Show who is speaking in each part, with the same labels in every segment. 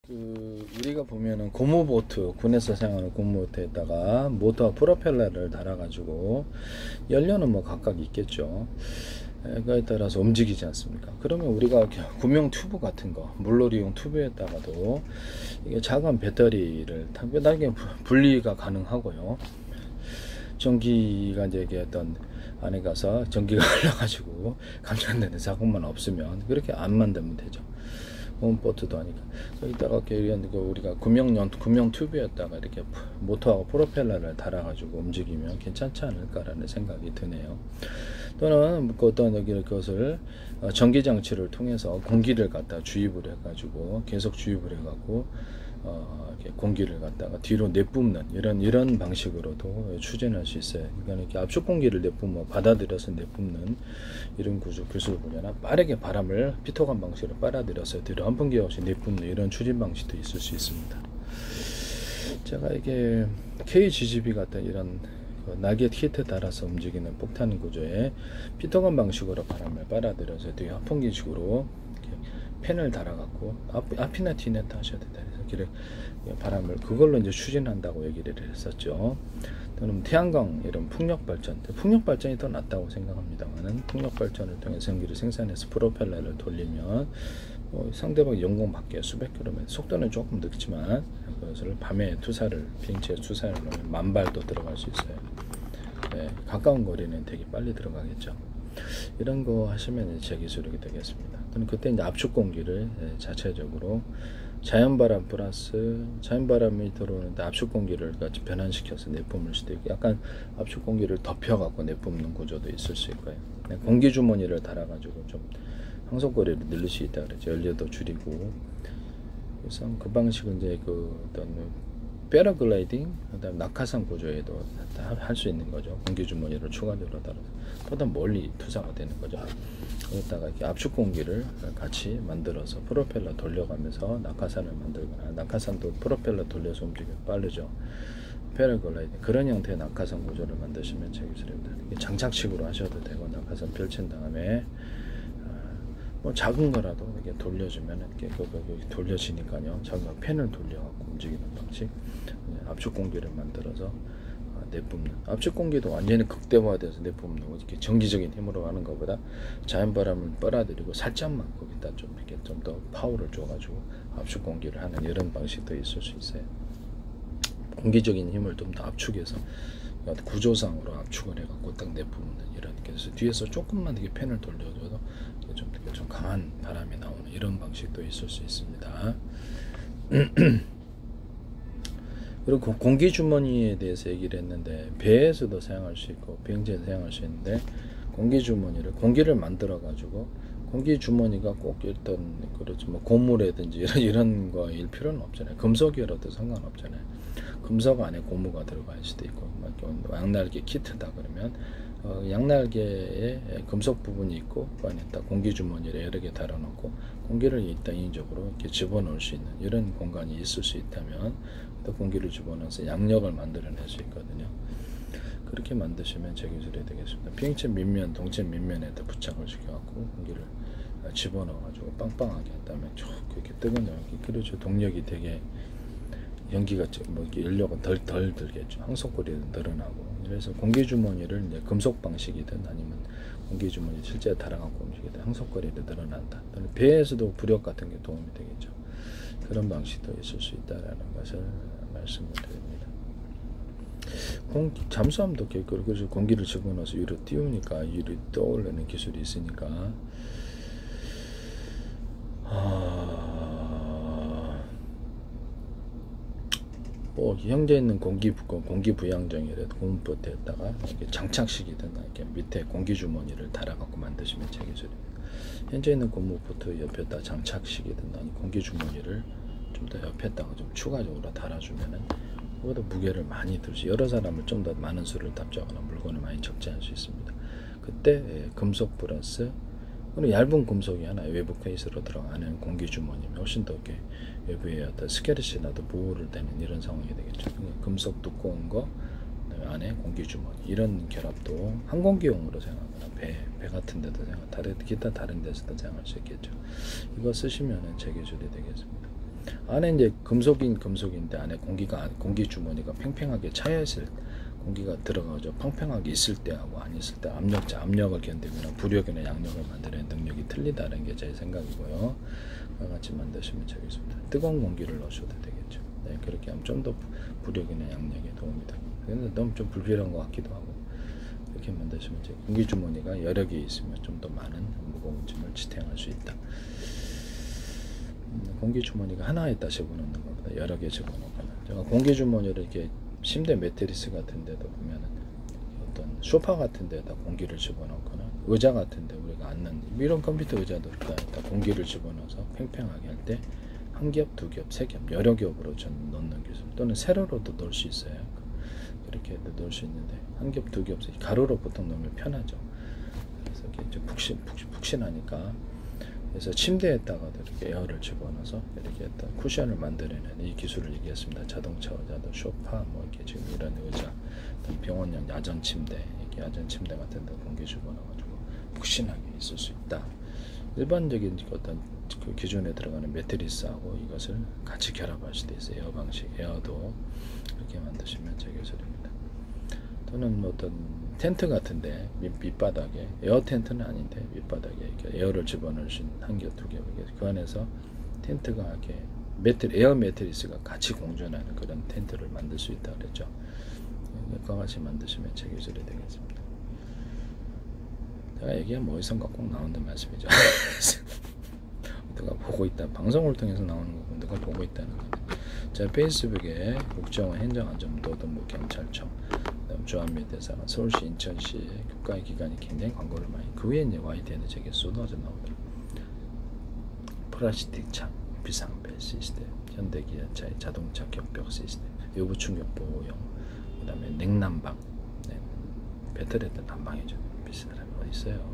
Speaker 1: 우리가 보면은 고무보트, 군에서 사용하는 고무보트에다가 모터와 프로펠러를 달아가지고 연료는 뭐 각각 있겠죠. 그거에 따라서 움직이지 않습니까? 그러면 우리가 구명 튜브 같은 거, 물놀이용 튜브에다가도 이게 작은 배터리를 나중에 분리가 가능하고요. 전기가 이제 어떤 안에 가서 전기가 흘러가지고 감전되는 사고만 없으면 그렇게 안 만들면 되죠. 홈보트도 하니까 여기다가 우리가 구명 튜브였다가 이렇게 모터하고 프로펠러를 달아가지고 움직이면 괜찮지 않을까라는 생각이 드네요. 또는 어떤 그것을 전기 장치를 통해서 공기를 갖다 주입을 해가지고 계속 주입을 해가지고 이렇게 공기를 갖다가 뒤로 내뿜는 이런 방식으로도 추진할 수 있어요. 그러니까 이렇게 압축 공기를 내뿜어 받아들여서 내뿜는 이런 기술을 보려나 빠르게 바람을 피터간 방식으로 빨아들여서 뒤로 한 분기 없이 내뿜는 이런 추진 방식도 있을 수 있습니다. 제가 이게 KGGB 같은 이런 나겟 히트 달아서 움직이는 폭탄 구조에 피터간 방식으로 바람을 빨아들여서 뒤에 환풍기식으로 팬을 달아갖고 앞이나 뒤나 하셔도 된다. 그래서 바람을 그걸로 이제 추진한다고 얘기를 했었죠. 또는 태양광 이런 풍력 발전이 더 낫다고 생각합니다만은 풍력 발전을 통해 전기를 생산해서 프로펠러를 돌리면 상대방 연공 밖에 수백 킬로미터, 속도는 조금 늦지만 그것을 밤에 비행체에 투사를 하면 10,000발도 들어갈 수 있어요. 네, 가까운 거리는 되게 빨리 들어가겠죠. 이런 거 하시면 제 기술이 되겠습니다. 또는 그때 이제 압축 공기를 자체적으로 자연바람 플러스 자연바람이 들어오는데 압축 공기를 같이 변환시켜서 내뿜을 수도 있고, 약간 압축 공기를 덮여갖고 내뿜는 구조도 있을 수 있고요. 공기 주머니를 달아가지고 좀 항속거리를 늘릴 수 있다 그랬죠. 연료도 줄이고. 그래서 그 방식은 이제 어떤 패러글라이딩, 그다음 낙하산 구조에도 할 수 있는 거죠. 공기 주머니를 추가적으로 달아서 보다 멀리 투사가 되는 거죠. 거기다가 이렇게 압축 공기를 같이 만들어서 프로펠러 돌려가면서 낙하산을 만들거나, 낙하산도 프로펠러 돌려서 움직여 빠르죠. 패러글라이딩 그런 형태의 낙하산 구조를 만드시면 제 기술입니다. 장착식으로 하셔도 되고, 낙하산 펼친 다음에 뭐 작은 거라도 이렇게 돌려주면 이렇게 돌려지니까요. 작은 팬을 돌려갖고 움직이는 방식, 압축 공기를 만들어서 내뿜는, 압축 공기도 완전히 극대화돼서 내뿜는 거, 이렇게 정기적인 힘으로 하는 것보다 자연바람을 빨아들이고 살짝만 거기다 좀 이렇게 좀 더 파워를 줘가지고 압축 공기를 하는 이런 방식도 있을 수 있어요. 공기적인 힘을 좀 더 압축해서 구조상으로 압축을 해갖고 딱 내뿜는 이런, 그래서 뒤에서 조금만 이렇게 팬을 돌려줘도 좀 강한 바람이 나오는 이런 방식도 있을 수 있습니다. 그리고 공기 주머니에 대해서 얘기를 했는데, 배에서도 사용할 수 있고 비행기에서 사용할 수 있는데, 공기 주머니를 공기를 만들어 가지고, 공기 주머니가 꼭 어떤 그렇지 뭐 고무라든지 이런 거일 필요는 없잖아요. 금속이라도 상관없잖아요. 금속 안에 고무가 들어갈 수도 있고, 양날개 키트다 그러면 양날개에 금속 부분이 있고, 그 안에 딱 공기 주머니를 여러 개 달아놓고 공기를 일단 인위적으로 이렇게 집어넣을 수 있는 이런 공간이 있을 수 있다면, 또 공기를 집어넣어서 양력을 만들어낼 수 있거든요. 그렇게 만드시면 제 기술이 되겠습니다. 비행체 밑면, 동체 밑면에다 부착을 시켜갖고 공기를 집어넣어가지고 빵빵하게 한다면 쭉 이렇게 뜨거운 연기, 그렇죠. 동력이 되게 연기가 뭐 연료가 덜 들겠죠. 항속거리도 늘어나고. 그래서 공기 주머니를 이제 금속 방식이든 아니면 공기 주머니 실제 달아갖고 움직이든 항속거리도 늘어난다. 또는 배에서도 부력 같은 게 도움이 되겠죠. 그런 방식도 있을 수 있다라는 것을 말씀을 드립니다. 잠수함도 그래서 공기를 집어넣어서 위로 띄우니까 위로 떠오르는 기술이 있으니까, 뭐 현재 있는 공기 부양정이라도 고무보트에다가 이렇게 장착식이든 이렇게 밑에 공기 주머니를 달아갖고 만드시면 제 기술입니다. 현재 있는 고무보트 옆에다 장착식이든 아니 공기 주머니를 좀 더 옆에다가 좀 추가적으로 달아주면은 그보다 무게를 많이 들수, 여러 사람을 좀 더 많은 수를 답지하거나 물건을 많이 적재할 수 있습니다. 그때 금속 플러스 얇은 금속이 하나 외부 케이스로 들어가는 공기 주머니면 훨씬 더 이렇게 외부에 어떤 스케르시 나도 보호를 되는 이런 상황이 되겠죠. 금속 두꺼운 거 안에 공기 주머니, 이런 결합도 항공기용으로 사용하거나 배 같은 데도 기타 다른 데서도 사용할 수 있겠죠. 이거 쓰시면은 제 기술이 되겠습니다. 안에 이제 금속인데 안에 공기 주머니가 팽팽하게 차여 있을 공기가 들어가죠. 팽팽하게 있을 때하고 안 있을 때 압력을 견디거나 부력이나 양력을 만드는 능력이 틀리다는 게 제 생각이고요. 같이 만드시면 되겠습니다. 뜨거운 공기를 넣으셔도 되겠죠. 네, 그렇게 하면 좀 더 부력이나 양력에 도움이 됩니다. 근데 너무 좀 불필요한 것 같기도 하고, 이렇게 만드시면 공기 주머니가 여러 개 있으면 좀 더 많은 무거운 짐을 지탱할 수 있다. 공기 주머니가 하나에다 집어넣는 것보다 여러 개 집어넣거나, 제가 공기 주머니를 이렇게 침대 매트리스 같은 데도 보면은 어떤 소파 같은 데다 공기를 집어넣거나, 의자 같은 데 우리가 앉는 이런 컴퓨터 의자도 다 공기를 집어넣어서 팽팽하게 할 때 한 겹, 두 겹, 세 겹, 여러 겹으로 넣는 기술, 또는 세로로도 넣을 수 있어요. 그렇게 넣을 수 있는데 한 겹, 두 겹, 가로로 보통 넣으면 편하죠. 그래서 이렇게 좀 푹신하니까, 그래서 침대에다가도 이렇게 에어를 집어넣어서 이렇게 쿠션을 만들어내는 이 기술을 얘기했습니다. 자동차 의자도 소파, 뭐 이렇게 지금 이런 의자, 병원용 야전 침대, 이렇게 야전 침대 같은 데 공기 집어넣어가지고 푹신하게 있을 수 있다. 일반적인 어떤 그 기존에 들어가는 매트리스하고 이것을 같이 결합할 수도 있어요. 에어 방식, 에어도 이렇게 만드시면 제 기술입니다. 또는 뭐 어떤 텐트 같은데 밑바닥에, 에어 텐트는 아닌데 밑바닥에 이렇게 에어를 집어넣을 수 있는 한 겹, 두 겹, 그 안에서 텐트가 이렇게 에어 매트리스가 같이 공존하는 그런 텐트를 만들 수 있다 그랬죠. 그와 같이 만드시면 제 기술이 되겠습니다. 제가 얘기하면 어디선가 꼭 나오는 말씀이죠. 누가 보고 있다, 방송을 통해서 나오는 거고 누가 보고 있다는 겁니다. 제 페이스북에 국정원 행정안전노동부 경찰청, 주한미대사관, 서울시, 인천시 국가의 기관이 굉장히 광고를 많이, 그 위에 이제 YTN에 제게 쏟아져 나오더라고요. 플라스틱 창 비상벨 시스템, 현대기아차의 자동차 격벽 시스템, 외부 충격 보호용, 그 다음에 냉난방, 배터리에다 난방해줘. 비싼 사람이 어디 있어요.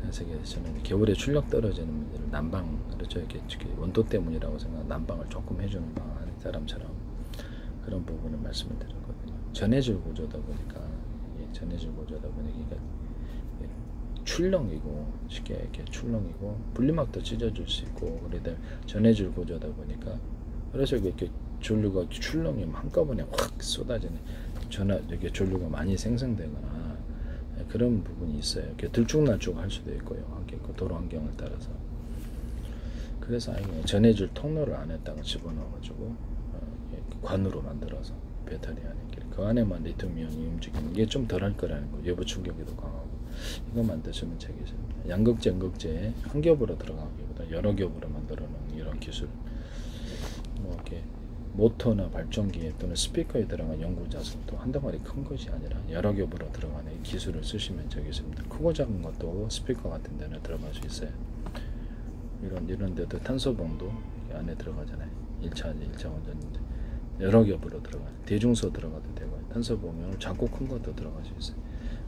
Speaker 1: 그래서 저는 겨울에 출력 떨어지는 분들을 난방, 그렇죠, 이렇게 원도 때문이라고 생각, 난방을 조금 해주는 사람처럼 그런 부분을 말씀을 드렸거든요. 전해질 구조다 보니까, 출렁이고, 쉽게 이렇게 출렁이고 분리막도 찢어질 수 있고, 그러다 전해질 구조다 보니까, 그래서 이렇게 전류가 출렁이면 한꺼번에 확 쏟아지는, 이렇게 전류가 많이 생성되거나 그런 부분이 있어요. 이렇게 들쭉날쭉 할 수도 있고요. 도로 환경을 따라서. 그래서 전해질 통로를 안에다가 집어넣어가지고 관으로 만들어서 배터리 안에, 그 안에만 리튬이온이 움직이는 게 좀 덜할 거라는 거. 외부 충격에도 강하고. 이거 만드시면 되겠습니다. 양극재, 음극재에 한 겹으로 들어가기보다 여러 겹으로 만들어 놓은 이런 기술. 뭐 이렇게 모터나 발전기에 또는 스피커에 들어간 연구 자석도 한 덩어리 큰 것이 아니라 여러 겹으로 들어가는 이 기술을 쓰시면 되겠습니다. 크고 작은 것도 스피커 같은 데는 들어갈 수 있어요. 이런 데도 탄소봉도 안에 들어가잖아요. 1차 원전인데 여러 겹으로 들어가요. 대중소 들어가도 되고, 탄소봉은 작고 큰 것도 들어갈 수 있어요.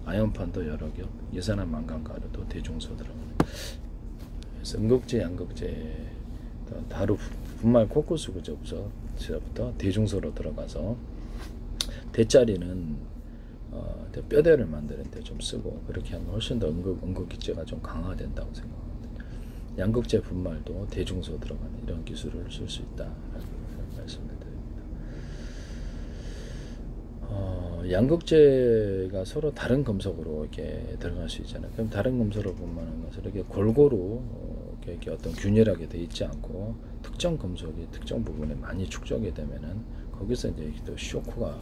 Speaker 1: 아연판도 여러 겹, 예산화 망간가루도 대중소 들어가요. 그래서 음극재, 양극재, 다루 분말 코쿠스 구조부터 대중소로 들어가서 대짜리는 뼈대를 만드는 데 좀 쓰고, 그렇게 하면 훨씬 더 음극기체가 좀 강화된다고 생각합니다. 양극재 분말도 대중소 들어가는 이런 기술을 쓸 수 있다 말씀을 드립니다. 양극재가 서로 다른 금속으로 이렇게 들어갈 수 있잖아요. 그럼 다른 금속으로 보면 것을 이렇게 골고루 이렇게 어떤 균일하게 돼 있지 않고, 특정 금속이 특정 부분에 많이 축적이 되면은 거기서 이제 또 쇼크가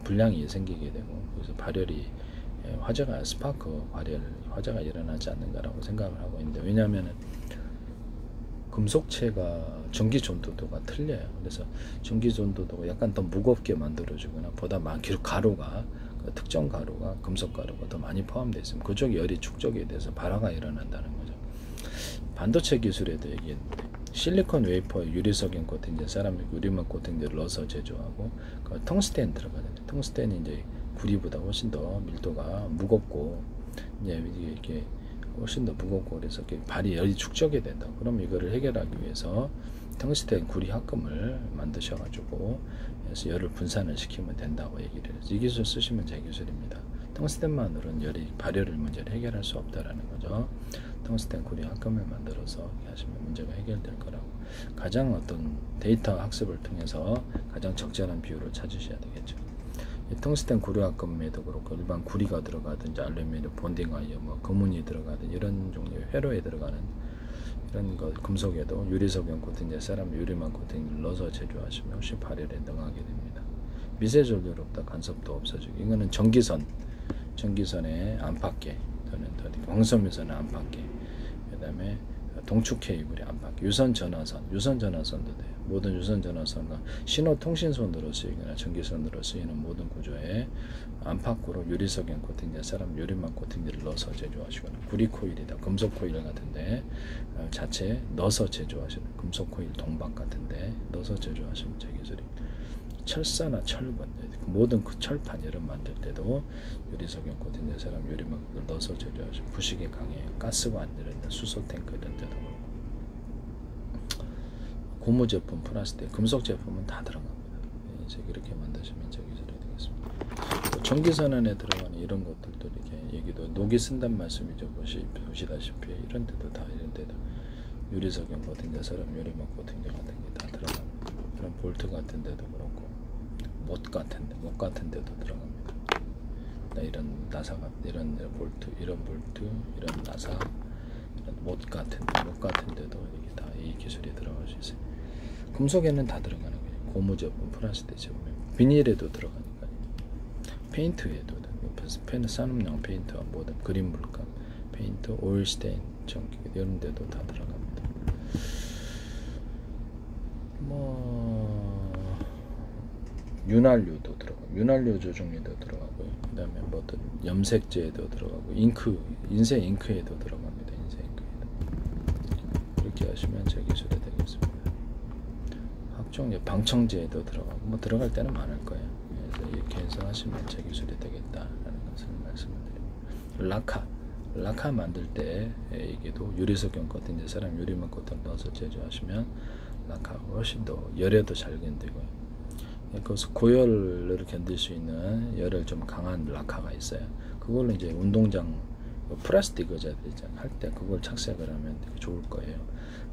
Speaker 1: 불량이 생기게 되고, 그래서 발열이, 화재가 일어나지 않는가라고 생각을 하고 있는데, 왜냐하면은 금속체가 전기 전도도가 틀려요. 그래서 전기 전도도가 약간 더 무겁게 만들어주거나, 보다 많기로 특정 가루가, 금속 가루가 더 많이 포함되어 있으면 그쪽 열이 축적이 돼서 발화가 일어난다는 거죠. 반도체 기술에도 얘기했는데, 실리콘 웨이퍼에 유리석인 코팅제, 세라믹 유리막 코팅제를 넣어서 제조하고, 그 텅스텐 들어가잖아요. 텅스텐이 이제 구리보다 훨씬 더 밀도가 무겁고, 이제 이렇게 훨씬 더 무겁고, 그래서 발이 열이 축적이 된다. 그럼 이거를 해결하기 위해서 텅스텐 구리 합금을 만드셔가지고, 그래서 열을 분산을 시키면 된다고 얘기를 해서 이 기술 쓰시면 제 기술입니다. 텅스텐만으로는 열이 발열을 문제를 해결할 수 없다라는 거죠. 텅스텐 구리 합금을 만들어서 하시면 문제가 해결될 거라고. 가장 어떤 데이터 학습을 통해서 가장 적절한 비율을 찾으셔야 되겠죠. 이 텅스텐 구리 합금에도 그렇고 일반 구리가 들어가든지 알루미늄 본딩 와이어, 뭐 금운이 들어가든 이런 종류의 회로에 들어가는 이런 것 금속에도 유리석연 코팅제, 세라믹 유리만 코팅을 넣어서 제조하시면 훨씬 발열에 능하게 됩니다. 미세 전류로 없다 간섭도 없어지고, 이거는 전기선의 안팎계 또는 광섬유선의 안팎계, 그다음에 동축 케이블의 안팎계, 유선 전화선도 돼요. 모든 유선 전화선과 신호 통신선으로 쓰이거나 전기선으로 쓰이는 모든 구조에 안팎으로 유리석연 코팅제, 세라믹 유리만 코팅제를 넣어서 제조하시거나, 구리 코일이다, 금속 코일 같은데 자체 넣어서 제조하시는 금속 코일 동박 같은데 넣어서 제조하시면 제 기술입니다. 철사나 철근, 모든 그 철판 이런 만들 때도 유리석연 코팅제, 세라믹 유리막을 넣어서 제조하시면 부식에 강해요. 가스가 안 들어있는 수소 탱크 이런 데도 그렇고. 고무 제품, 플라스틱, 금속 제품은 다 들어갑니다. 이제 이렇게 만드시면 제 기술이 되겠습니다. 전기선 안에 들어가는 이런 것들도 이렇게 여기도 녹이 쓴단 말씀이죠. 보시다시피 이런 데도 유리석연 코팅제, 세라믹 유리막 코팅제 같은 게 다 들어갑니다. 이런 볼트 같은 데도 그렇고 못 같은 데도 들어갑니다. 이런 나사가 이런 볼트, 이런 나사, 이런 못 같은 데도 이게 다 이 기술이 들어갈 수 있어요. 금속에는 다 들어가는 거예요. 고무 제품, 플라스틱 제품, 비닐에도 들어가니까요. 페인트에도 산업용 페인트와 모든 그린 물감, 페인트, 오일 스테인, 전기 이런 데도 다 들어갑니다. 윤활유도 들어가고, 윤활유 조종에도 들어가고요. 그 다음에 어떤 염색제에도 들어가고, 인쇄 잉크에도 들어갑니다. 인쇄 잉크에도. 이렇게 하시면 제 기술이 되겠습니다. 학종 방청제에도 들어가고, 들어갈 때는 많을 거예요. 그래서 이렇게 해서 하시면 제 기술이 되겠다라는 것을 말씀을 드립니다. 라카 만들 때 이게도 유리석연 코팅제, 세라믹 유리막 코팅 넣어서 제조하시면 라카 훨씬 더 열에도 잘 견디고요. 그래서 고열을 견딜 수 있는 열을 좀 강한 라카가 있어요. 그걸로 이제 운동장 플라스틱 의자들 있잖아요. 할 때 그걸 착색을 하면 되게 좋을 거예요.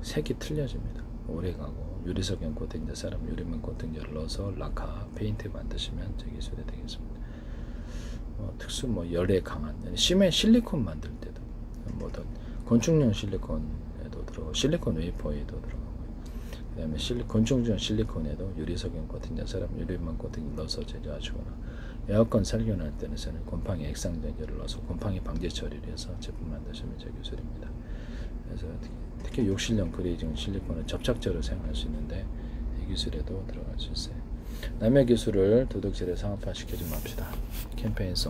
Speaker 1: 색이 틀려집니다. 오래가고. 유리석연 코팅제, 세라믹 유리막 코팅제를 넣어서 라카 페인트 만드시면 제 기술이 되겠습니다. 특수 열에 강한 실리콘 만들 때도 뭐든 건축용 실리콘에도 들어가고, 실리콘 웨이퍼에도 들어가고, 그 다음에 건축용 실리콘에도 유리석연 코팅제, 세라믹 유리막 코팅 넣어서 제조하시거나, 에어컨 살균할 때는 곰팡이 액상전지를 넣어서 곰팡이 방제 처리를 해서 제품 만드시면 제 기술입니다. 그래서 특히 욕실용 그레이징 실리콘은 접착제로 사용할 수 있는데 이 기술에도 들어갈 수 있어요. 남의 기술을 도둑질에 상업화 시키지 맙시다. 캠페인성